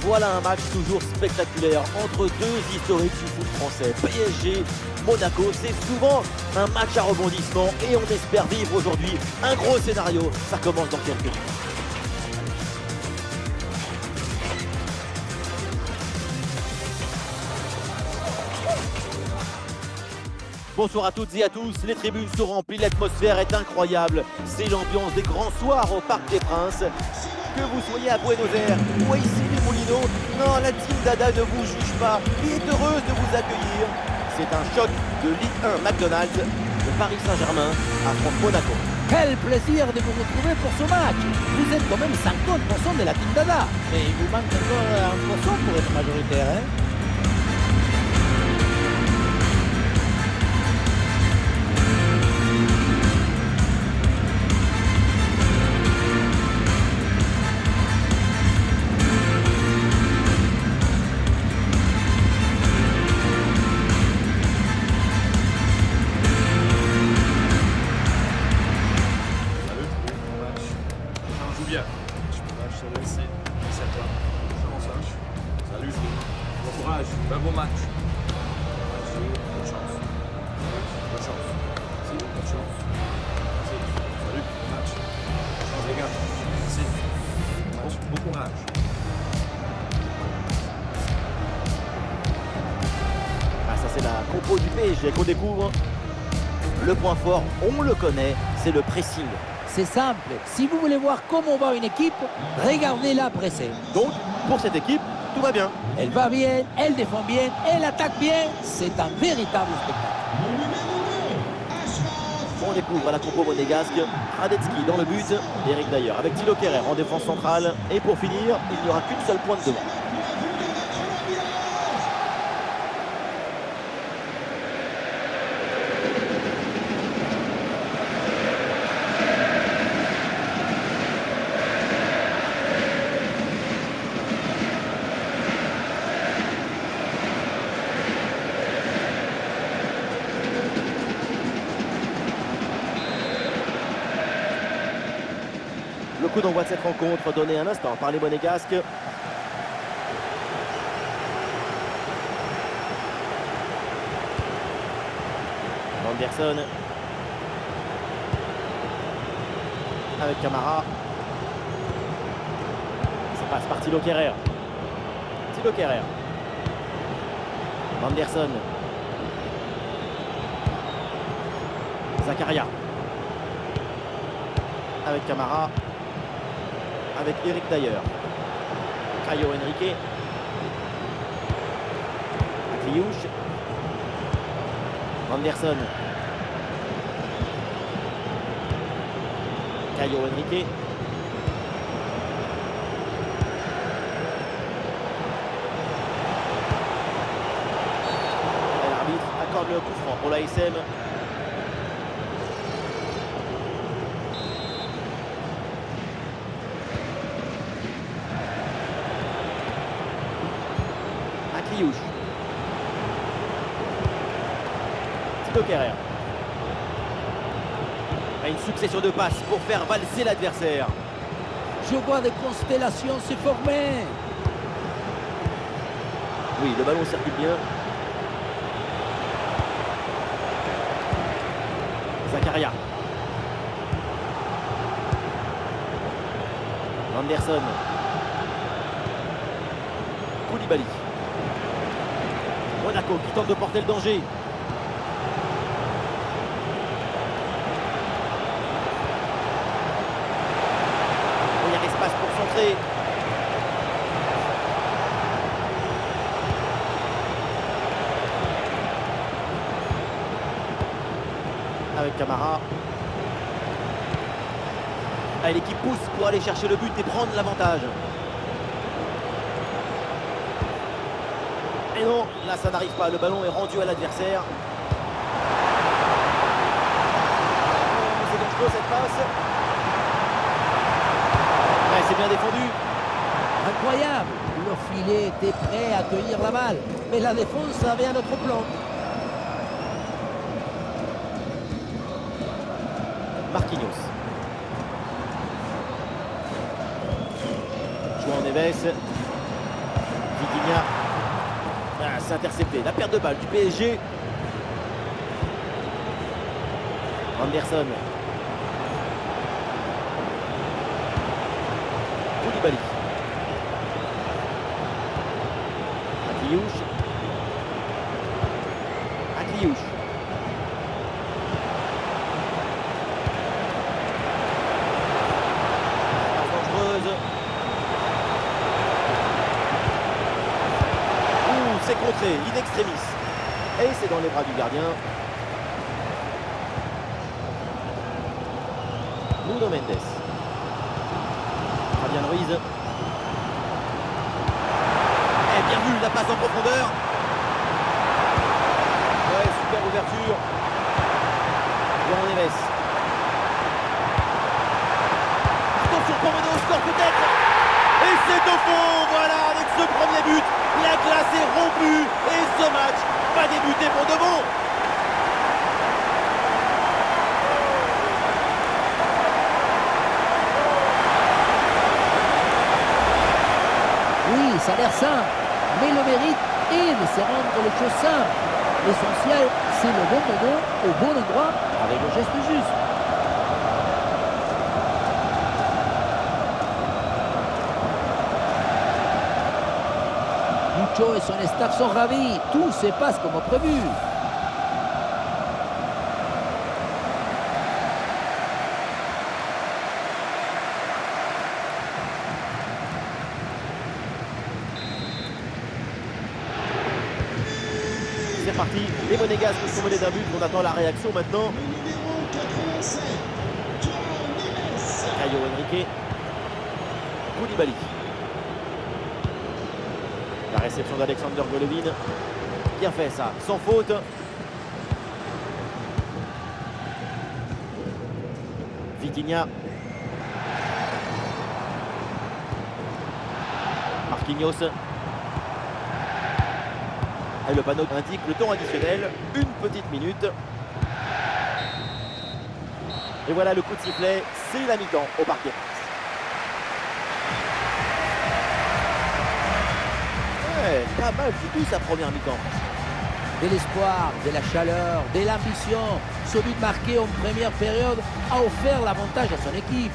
Voilà un match toujours spectaculaire entre deux historiques du foot français. PSG, Monaco, c'est souvent un match à rebondissement et on espère vivre aujourd'hui un gros scénario. Ça commence dans quelques minutes. Bonsoir à toutes et à tous, les tribunes sont remplies, l'atmosphère est incroyable. C'est l'ambiance des grands soirs au Parc des Princes. Que vous soyez à Buenos Aires ou à ici les Moulineaux, non, la team Dada ne vous juge pas et est heureuse de vous accueillir. C'est un choc de Ligue 1 McDonald's. Le Paris Saint-Germain affronte Monaco. Quel plaisir de vous retrouver pour ce match. Vous êtes quand même 50% de la team Dada. Mais il vous manque encore 1% pour être majoritaire, hein? Un bon match. Bonne chance. Bonne chance. Si, bonne chance. Si. Salut, bon match. Bonne chance les gars. Merci. Bon courage. Ah, ça c'est la compo du PSG qu'on découvre. Le point fort, on le connaît, c'est le pressing. C'est simple. Si vous voulez voir comment va une équipe, regardez-la presser. Donc, pour cette équipe, tout va bien. Elle va bien, elle défend bien, elle attaque bien. C'est un véritable spectacle. On découvre la compo monégasque. Radetzky dans le but, Eric Dyer avec Thilo Kehrer en défense centrale. Et pour finir, il n'y aura qu'une seule pointe devant. Le coup d'envoi de cette rencontre donné un instant par les Monégasques. Anderson avec Camara. Ça passe par Thilo Kehrer. Thilo Kehrer. Anderson. Zakaria. Avec Camara. Avec Eric Dyer. Caio Henrique. Akliouche. Anderson. Caio Henrique. L'arbitre accorde le coup franc pour l'ASM. Akliouche. Thilo Kehrer. Une succession de passes pour faire valser l'adversaire. Je vois des constellations se former. Oui, le ballon circule bien. Zakaria. Anderson. Koulibaly. Monaco qui tente de porter le danger. Il y a l'espace pour centrer. Avec Camara. Ah, l'équipe pousse pour aller chercher le but et prendre l'avantage. Et non, là ça n'arrive pas, le ballon est rendu à l'adversaire. C'est dangereux cette passe. Ouais, c'est bien défendu. Incroyable. Le filet était prêt à accueillir la balle. Mais la défense avait un autre plan. Marquinhos. João Neves. Vitinha. Ah, c'est intercepté. La perte de balle du PSG. Anderson. Koulibaly. Akliouche. Akliouche. Dangereuse. Ouh, c'est contré, in extremis. Et c'est dans les bras du gardien. Nuno Mendes. Fabian Ruiz. Et bien vu, la passe en profondeur. Ouais, super ouverture. João Neves. Attention pour mener au score peut-être. Et c'est au fond, voilà, avec ce premier but, la glace est rompue. Et ce match va débuter pour de bon. Oui, ça a l'air simple, mais le mérite est de se rendre les choses simples. L'essentiel, c'est le bon moment, au bon endroit, avec le geste juste. Lucho et son staff sont ravis, tout se passe comme prévu. C'est parti, les Monégasques sont menés d'un but, on attend la réaction maintenant. Caio Henrique. Koulibaly. La réception d'Alexander Golovin. Bien fait ça, sans faute. Vitinha. Marquinhos. Et le panneau indique le temps additionnel, une petite minute. Et voilà le coup de sifflet, c'est la mi-temps au Parc des Princes. Ouais, pas mal du tout sa première mi-temps. De l'espoir, de la chaleur, de l'ambition. Ce but marqué en première période a offert l'avantage à son équipe.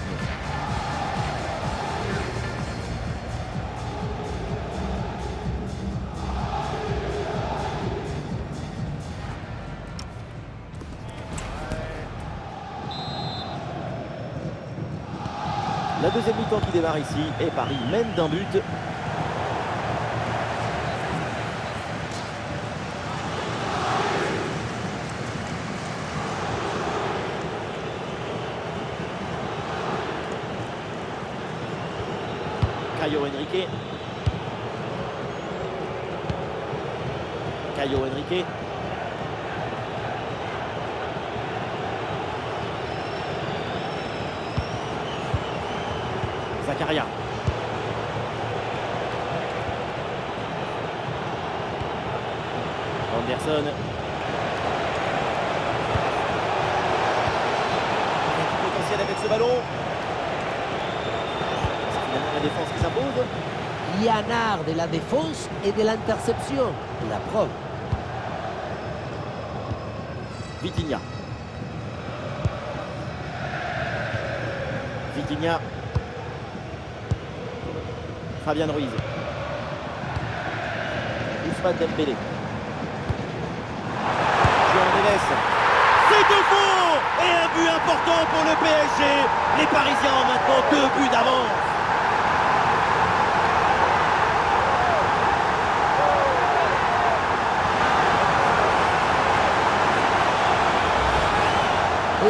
La deuxième mi-temps qui démarre ici et Paris mène d'un but. Caio Henrique. Caio Henrique. Zakaria. Anderson. Il y a du potentiel avec ce ballon. C'est finalement la défense qui s'impose. Il y a un art de la défense et de l'interception. La preuve. Vitinha. Vitinha. Fabian Ruiz. Ousmane Dembélé. João Neves. C'est au fond. Et un but important pour le PSG. Les Parisiens ont maintenant 2 buts d'avance.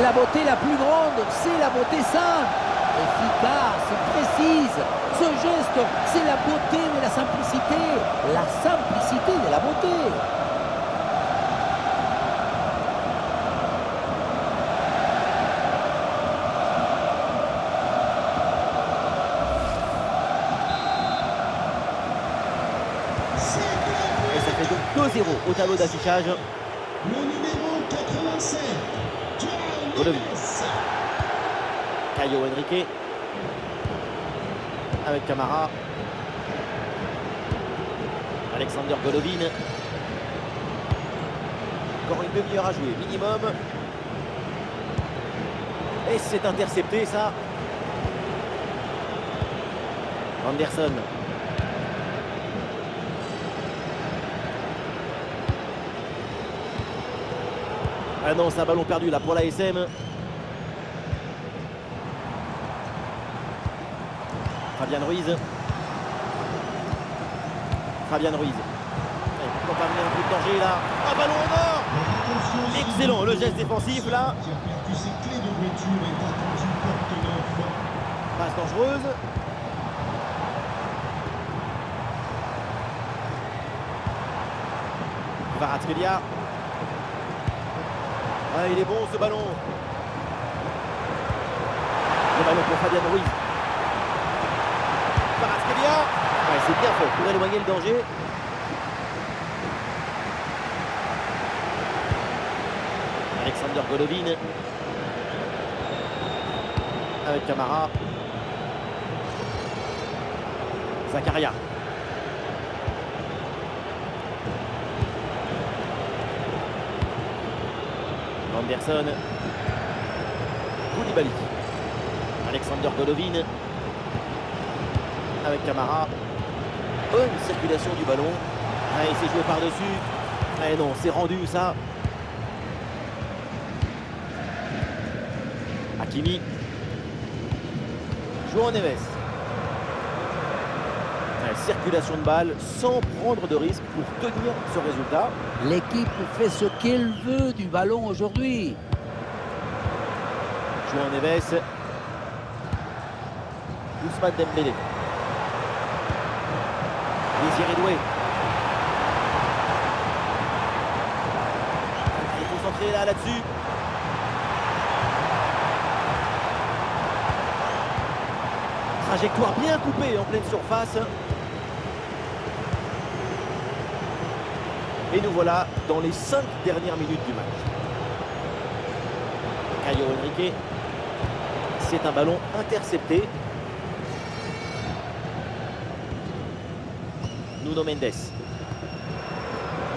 La beauté la plus grande, c'est la beauté simple. Efficace, précise. Ce geste, c'est la beauté de la simplicité. La simplicité de la beauté. Et ça fait donc 2-0 au tableau d'affichage. Le numéro 87, Golovin. Caio Henrique. Avec Camara. Alexander Golovin. Encore une demi-heure à jouer, minimum. Et c'est intercepté, ça. Anderson. Ah non, c'est un ballon perdu là pour la SM. Fabian Ruiz. Fabian Ruiz. Pourquoi pas venir un peu de danger là. Un ballon en or. Excellent le geste défensif là. Qui a perdu ses clés de voiture est attendu porte-neuf. Passe dangereuse. Kvaratskhelia. Ah, il est bon ce ballon. Le ballon pour Fabian Ruiz. Kvaratskhelia. Ouais, c'est bien fait pour éloigner le danger. Alexander Golovin. Avec Camara. Zakaria. Anderson. Koulibaly. Alexander Golovin. Avec Camara. Bonne circulation du ballon. Ah, il s'est joué par-dessus. Mais non, c'est rendu ça. Hakimi. João Neves. Circulation de balle sans prendre de risque pour tenir ce résultat. L'équipe fait ce qu'elle veut du ballon aujourd'hui. João Neves. Ousmane Dembélé. Désiré Doué. Il est concentré là-dessus. Trajectoire bien coupée en pleine surface. Et nous voilà dans les 5 dernières minutes du match. Caio Henrique. C'est un ballon intercepté. Nuno Mendes.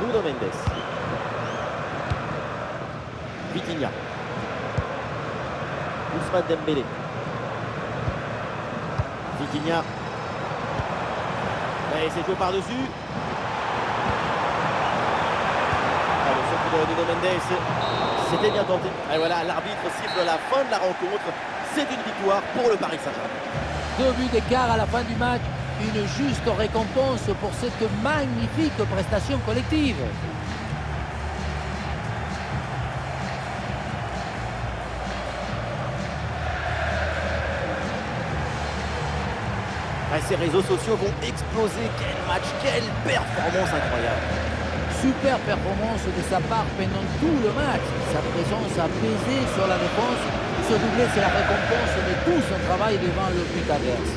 Nuno Mendes. Vitinha. Ousmane Dembélé. Vitinha. Et c'est joué par-dessus. De Nuno Mendes, c'était bien tenté. Et voilà, l'arbitre siffle la fin de la rencontre. C'est une victoire pour le Paris Saint-Germain. 2 buts d'écart à la fin du match. Une juste récompense pour cette magnifique prestation collective. Ces réseaux sociaux vont exploser. Quel match, quelle performance incroyable. Super performance de sa part pendant tout le match. Sa présence a pesé sur la défense. Ce doublé, c'est la récompense de tout son travail devant le but adverse.